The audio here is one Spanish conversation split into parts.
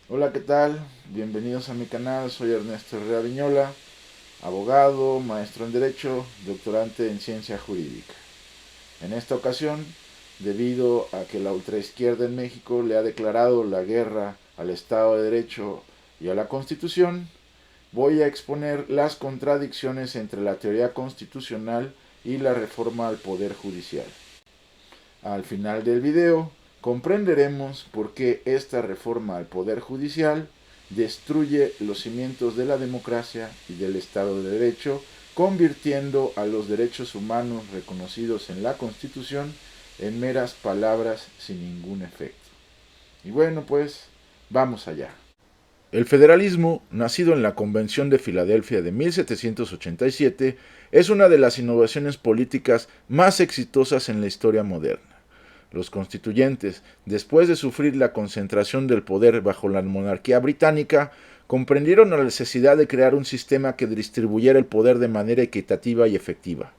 Hola, ¿qué tal? Bienvenidos a mi canal, soy Ernesto Herrera Viñola, abogado, maestro en Derecho, doctorante en Ciencia Jurídica. En esta ocasión, debido a que la ultraizquierda en México le ha declarado la guerra al Estado de Derecho y a la Constitución, voy a exponer las contradicciones entre la teoría constitucional y la reforma al Poder Judicial. Al final del video comprenderemos por qué esta reforma al Poder Judicial destruye los cimientos de la democracia y del Estado de Derecho, convirtiendo a los derechos humanos reconocidos en la Constitución en meras palabras sin ningún efecto. Y bueno, pues, vamos allá. El federalismo, nacido en la Convención de Filadelfia de 1787, es una de las innovaciones políticas más exitosas en la historia moderna. Los constituyentes, después de sufrir la concentración del poder bajo la monarquía británica, comprendieron la necesidad de crear un sistema que distribuyera el poder de manera equitativa y efectiva.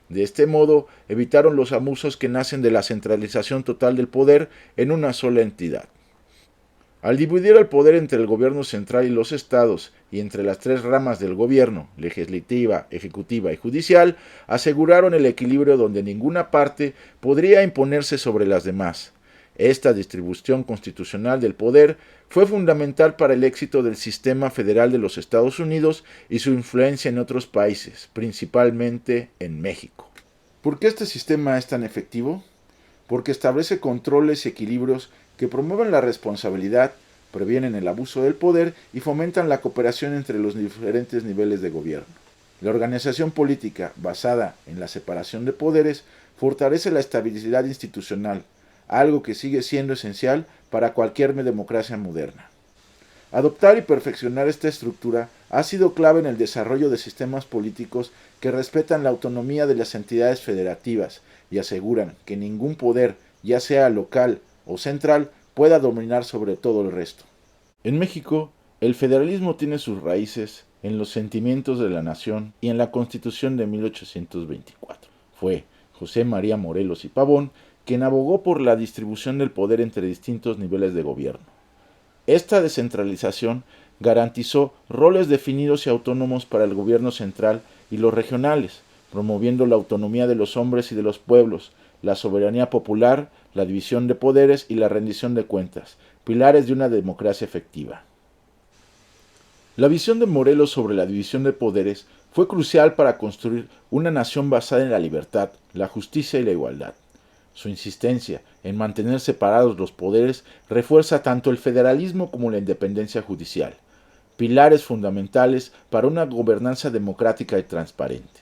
De este modo, evitaron los abusos que nacen de la centralización total del poder en una sola entidad. Al dividir el poder entre el gobierno central y los estados y entre las tres ramas del gobierno, legislativa, ejecutiva y judicial, aseguraron el equilibrio donde ninguna parte podría imponerse sobre las demás. Esta distribución constitucional del poder fue fundamental para el éxito del sistema federal de los Estados Unidos y su influencia en otros países, principalmente en México. ¿Por qué este sistema es tan efectivo? Porque establece controles y equilibrios que promueven la responsabilidad, previenen el abuso del poder y fomentan la cooperación entre los diferentes niveles de gobierno. La organización política basada en la separación de poderes fortalece la estabilidad institucional, algo que sigue siendo esencial para cualquier democracia moderna. Adoptar y perfeccionar esta estructura ha sido clave en el desarrollo de sistemas políticos que respetan la autonomía de las entidades federativas y aseguran que ningún poder, ya sea local o central, pueda dominar sobre todo el resto. En México, el federalismo tiene sus raíces en los sentimientos de la nación y en la Constitución de 1824. Fue José María Morelos y Pavón quien abogó por la distribución del poder entre distintos niveles de gobierno. Esta descentralización garantizó roles definidos y autónomos para el gobierno central y los regionales, promoviendo la autonomía de los hombres y de los pueblos, la soberanía popular, la división de poderes y la rendición de cuentas, pilares de una democracia efectiva. La visión de Morelos sobre la división de poderes fue crucial para construir una nación basada en la libertad, la justicia y la igualdad. Su insistencia en mantener separados los poderes refuerza tanto el federalismo como la independencia judicial, pilares fundamentales para una gobernanza democrática y transparente.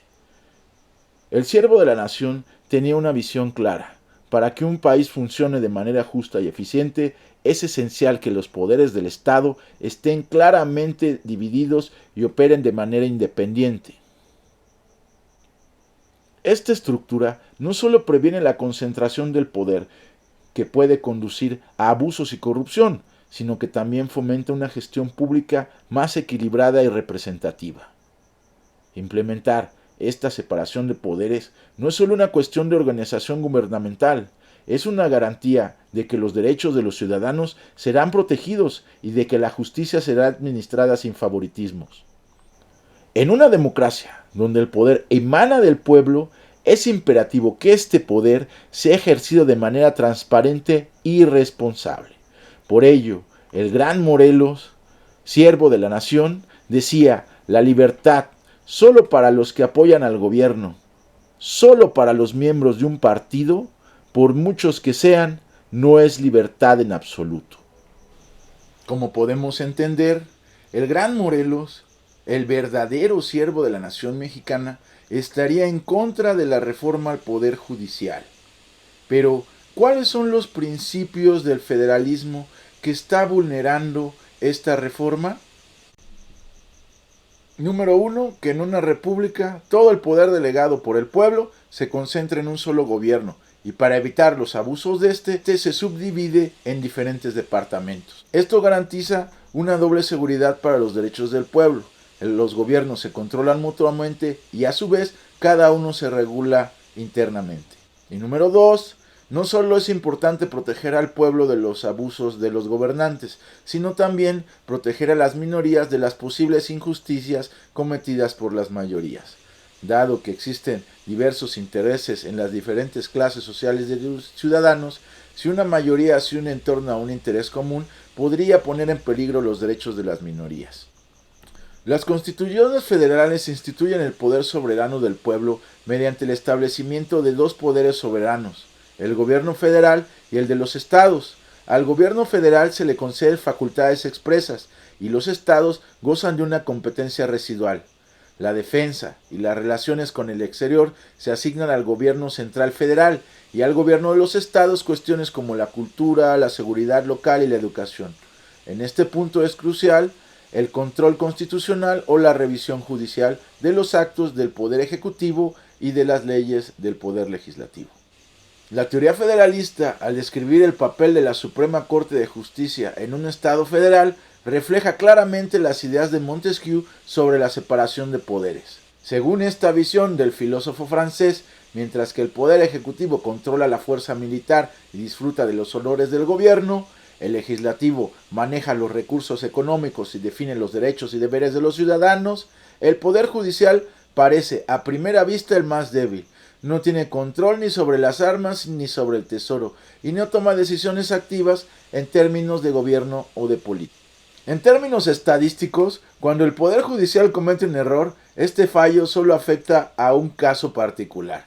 El siervo de la nación tenía una visión clara. Para que un país funcione de manera justa y eficiente, es esencial que los poderes del Estado estén claramente divididos y operen de manera independiente. Esta estructura no solo previene la concentración del poder, que puede conducir a abusos y corrupción, sino que también fomenta una gestión pública más equilibrada y representativa. Implementar esta separación de poderes no es solo una cuestión de organización gubernamental, es una garantía de que los derechos de los ciudadanos serán protegidos y de que la justicia será administrada sin favoritismos. En una democracia donde el poder emana del pueblo, es imperativo que este poder sea ejercido de manera transparente y responsable. Por ello, el gran Morelos, siervo de la nación, decía: la libertad solo para los que apoyan al gobierno, solo para los miembros de un partido, por muchos que sean, no es libertad en absoluto. Como podemos entender, el gran Morelos, el verdadero siervo de la nación mexicana, estaría en contra de la reforma al Poder Judicial. Pero, ¿cuáles son los principios del federalismo que está vulnerando esta reforma? Número uno, que en una república todo el poder delegado por el pueblo se concentra en un solo gobierno y para evitar los abusos de este se subdivide en diferentes departamentos. Esto garantiza una doble seguridad para los derechos del pueblo. Los gobiernos se controlan mutuamente y a su vez cada uno se regula internamente. Y número dos, No solo es importante proteger al pueblo de los abusos de los gobernantes, sino también proteger a las minorías de las posibles injusticias cometidas por las mayorías. Dado que existen diversos intereses en las diferentes clases sociales de los ciudadanos, si una mayoría se une en torno a un interés común, podría poner en peligro los derechos de las minorías. Las constituciones federales instituyen el poder soberano del pueblo mediante el establecimiento de dos poderes soberanos, el gobierno federal y el de los estados. Al gobierno federal se le conceden facultades expresas y los estados gozan de una competencia residual. La defensa y las relaciones con el exterior se asignan al gobierno central federal y al gobierno de los estados cuestiones como la cultura, la seguridad local y la educación. En este punto es crucial el control constitucional o la revisión judicial de los actos del Poder Ejecutivo y de las leyes del Poder Legislativo. La teoría federalista, al describir el papel de la Suprema Corte de Justicia en un Estado federal, refleja claramente las ideas de Montesquieu sobre la separación de poderes. Según esta visión del filósofo francés, mientras que el Poder Ejecutivo controla la fuerza militar y disfruta de los honores del gobierno, el legislativo maneja los recursos económicos y define los derechos y deberes de los ciudadanos, el Poder Judicial parece a primera vista el más débil. No tiene control ni sobre las armas ni sobre el tesoro y no toma decisiones activas en términos de gobierno o de política. En términos estadísticos, cuando el Poder Judicial comete un error, este fallo solo afecta a un caso particular.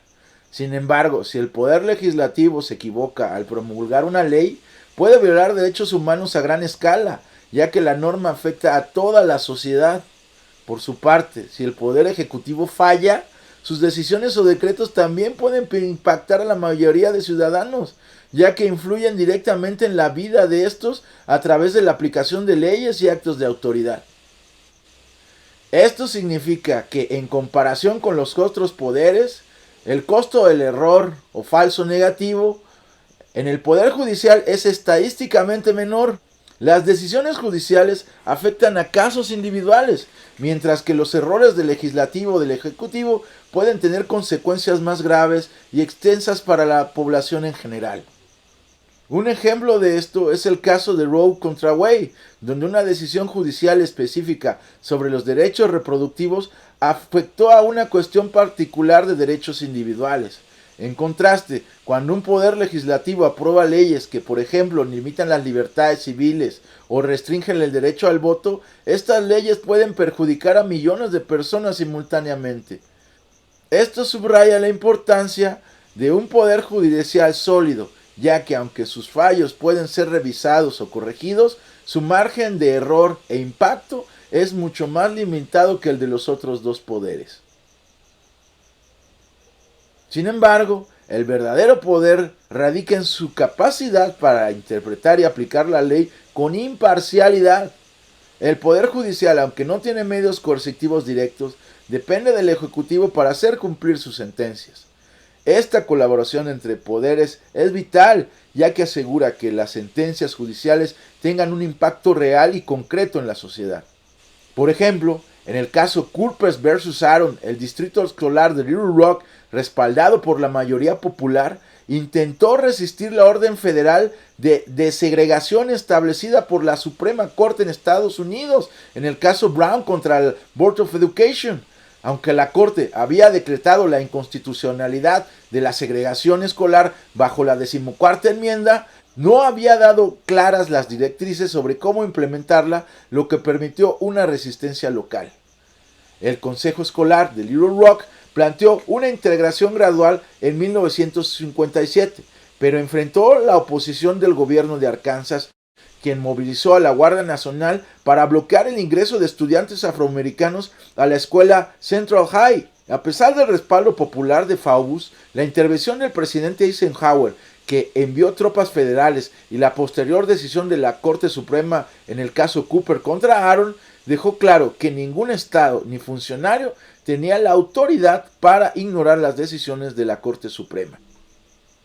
Sin embargo, si el Poder Legislativo se equivoca al promulgar una ley, puede violar derechos humanos a gran escala, ya que la norma afecta a toda la sociedad. Por su parte, si el Poder Ejecutivo falla, sus decisiones o decretos también pueden impactar a la mayoría de ciudadanos, ya que influyen directamente en la vida de estos a través de la aplicación de leyes y actos de autoridad. Esto significa que, en comparación con los otros poderes, el costo del error o falso negativo en el Poder Judicial es estadísticamente menor. Las decisiones judiciales afectan a casos individuales, mientras que los errores del legislativo o del ejecutivo pueden tener consecuencias más graves y extensas para la población en general. Un ejemplo de esto es el caso de Roe contra Wade, donde una decisión judicial específica sobre los derechos reproductivos afectó a una cuestión particular de derechos individuales. En contraste, cuando un poder legislativo aprueba leyes que, por ejemplo, limitan las libertades civiles o restringen el derecho al voto, estas leyes pueden perjudicar a millones de personas simultáneamente. Esto subraya la importancia de un poder judicial sólido, ya que aunque sus fallos pueden ser revisados o corregidos, su margen de error e impacto es mucho más limitado que el de los otros dos poderes. Sin embargo, el verdadero poder radica en su capacidad para interpretar y aplicar la ley con imparcialidad. El Poder Judicial, aunque no tiene medios coercitivos directos, depende del Ejecutivo para hacer cumplir sus sentencias. Esta colaboración entre poderes es vital, ya que asegura que las sentencias judiciales tengan un impacto real y concreto en la sociedad. Por ejemplo, en el caso Culpers vs. Aaron, el distrito escolar de Little Rock, respaldado por la mayoría popular, intentó resistir la orden federal de desegregación establecida por la Suprema Corte en Estados Unidos, en el caso Brown contra el Board of Education. Aunque la Corte había decretado la inconstitucionalidad de la segregación escolar bajo la 14ª enmienda, no había dado claras las directrices sobre cómo implementarla, lo que permitió una resistencia local. El Consejo Escolar de Little Rock planteó una integración gradual en 1957, pero enfrentó la oposición del gobierno de Arkansas, quien movilizó a la Guardia Nacional para bloquear el ingreso de estudiantes afroamericanos a la escuela Central High. A pesar del respaldo popular de Faubus, la intervención del presidente Eisenhower, que envió tropas federales, y la posterior decisión de la Corte Suprema en el caso Cooper contra Aaron, dejó claro que ningún estado ni funcionario tenía la autoridad para ignorar las decisiones de la Corte Suprema.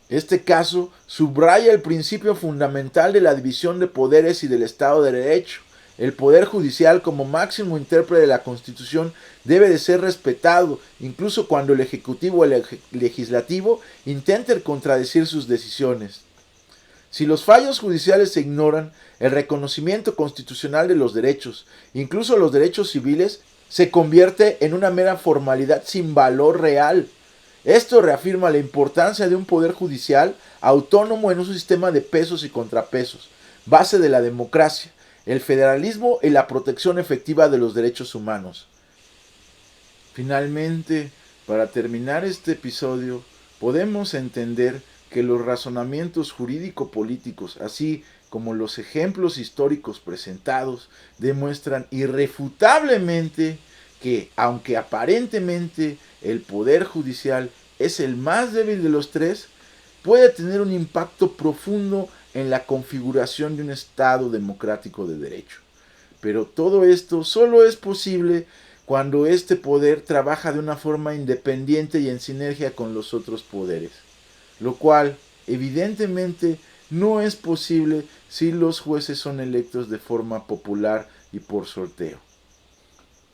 Este caso subraya el principio fundamental de la división de poderes y del Estado de Derecho. El Poder Judicial, como máximo intérprete de la Constitución, debe de ser respetado, incluso cuando el Ejecutivo o el Legislativo intenten contradecir sus decisiones. Si los fallos judiciales se ignoran, el reconocimiento constitucional de los derechos, incluso los derechos civiles, se convierte en una mera formalidad sin valor real. Esto reafirma la importancia de un poder judicial autónomo en un sistema de pesos y contrapesos, base de la democracia, el federalismo y la protección efectiva de los derechos humanos. Finalmente, para terminar este episodio, podemos entender que los razonamientos jurídico-políticos, así como los ejemplos históricos presentados, demuestran irrefutablemente que, aunque aparentemente el poder judicial es el más débil de los tres, puede tener un impacto profundo en la configuración de un Estado democrático de derecho. Pero todo esto solo es posible cuando este poder trabaja de una forma independiente y en sinergia con los otros poderes, lo cual evidentemente no es posible si los jueces son electos de forma popular y por sorteo.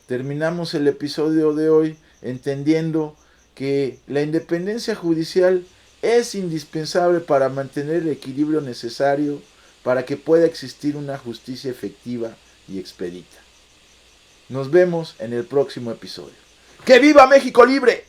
Terminamos el episodio de hoy entendiendo que la independencia judicial es indispensable para mantener el equilibrio necesario para que pueda existir una justicia efectiva y expedita. Nos vemos en el próximo episodio. ¡Que viva México libre!